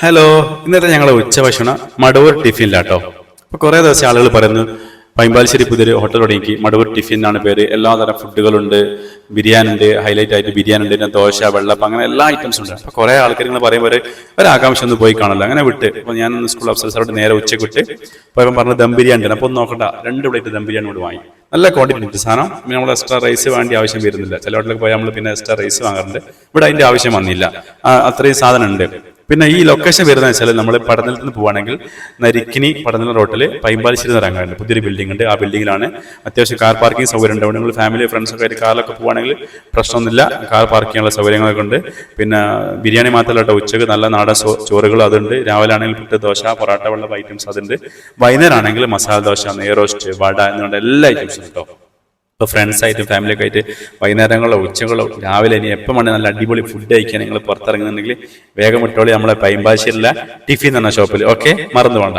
Hello, ഇന്നത്തെ ഞങ്ങളെ ഉച്ചഭക്ഷണം മടവൂർ ടിഫിനിലാട്ടോ. അപ്പൊ കുറെ ദിവസം ആളുകൾ പറയുന്നു പൈമ്പാലശ്ശേരി പുതിയൊരു ഹോട്ടൽ തുടങ്ങി മടവൂർ ടിഫിൻ എന്നാണ് പേര്. എല്ലാതരം ഫുഡുകളുണ്ട്, ബിരിയാണി ഉണ്ട്, ഹൈലൈറ്റ് ആയിട്ട് ബിരിയാണി ഉണ്ട്, പിന്നെ ദോശ, വെള്ളപ്പം, അങ്ങനെ എല്ലാ ഐറ്റംസും ഉണ്ട്. അപ്പൊ കുറെ ആൾക്കാർ ഇങ്ങനെ പറയുമ്പോൾ ഒരു ആകാംക്ഷ ഒന്ന് പോയി കാണല്ലോ. അങ്ങനെ വിട്ട് അപ്പൊ ഞാൻ സ്കൂൾ അഫ്സർ സാറോട് നേരെ ഉച്ചയ്ക്ക് വിട്ട് പോയപ്പോൾ പറഞ്ഞു ദം ബിരിയാണി ഉണ്ട്. അപ്പൊ ഒന്ന് നോക്കണ്ട, 2 പ്ലേറ്റ് ദം ബിരിയാണി കൂടി വാങ്ങി. നല്ല ക്വാണ്ടിറ്റി ഉണ്ട് സാധനം. പിന്നെ നമ്മൾ എക്സ്ട്രാ റൈസ് വേണ്ടി ആവശ്യം വരുന്നില്ല. ചില ഹോട്ടലിൽ പോയാൽ നമ്മൾ പിന്നെ എക്സ്ട്രാ റൈസ് വാങ്ങാറുണ്ട്. ഇവിടെ അതിന്റെ ആവശ്യം വന്നില്ല. അത്രയും സാധനം ഉണ്ട്. പിന്നെ ഈ ലൊക്കേഷൻ വരുന്നത് വെച്ചാൽ നമ്മൾ പടനിലത്ത് നിന്ന് പോവുകയാണെങ്കിൽ നരിക്കിനി പടനില റോട്ടിൽ പൈമ്പാലശ്ശേരി ഇറങ്ങാറുണ്ട്. പുതിയൊരു ബിൽഡിംഗ് ഉണ്ട്. ആ ബിൽഡിങ്ങിലാണ് അത്യാവശ്യം കാർ പാർക്കിംഗ് സൗകര്യം ഉണ്ട്. അവിടെ നിങ്ങൾ ഫാമിലി ഫ്രണ്ട്സൊക്കെ ആയിട്ട് കാറിലൊക്കെ പോവുകയാണെങ്കിൽ പ്രശ്നമൊന്നുമില്ല. കാർ പാർക്ക് ചെയ്യാനുള്ള സൗകര്യങ്ങളൊക്കെ ഉണ്ട്. പിന്നെ ബിരിയാണി മാത്രമല്ല കേട്ടോ, ഉച്ചക്ക് നല്ല നാടൻ ചോറുകൾ അതുണ്ട്. രാവിലെ ആണെങ്കിൽ പുട്ട്, ദോശ, പൊറാട്ട, വെള്ളം ഐറ്റംസ് അതുണ്ട്. വൈകുന്നേരം ആണെങ്കിൽ മസാല ദോശ, നെയ്റോസ്റ്റ്, വട എന്നുകൊണ്ട് എല്ലാ ഐറ്റംസും കേട്ടോ. ഇപ്പോൾ ഫ്രണ്ട്സായിട്ടും ഫാമിലിയൊക്കെ ആയിട്ട് വൈകുന്നേരങ്ങളോ ഉച്ചകളോ രാവിലെ ഇനി എപ്പം വേണമെങ്കിൽ നല്ല അടിപൊളി ഫുഡ് കഴിക്കാൻ നിങ്ങൾ പുറത്തിറങ്ങുന്നുണ്ടെങ്കിൽ വേഗം ഇട്ടോളി നമ്മളെ പൈമ്പാശ്ശേരിയിലെ ടിഫിൻ എന്ന ഷോപ്പിൽ. ഓക്കെ, മറന്നു വേണ്ട.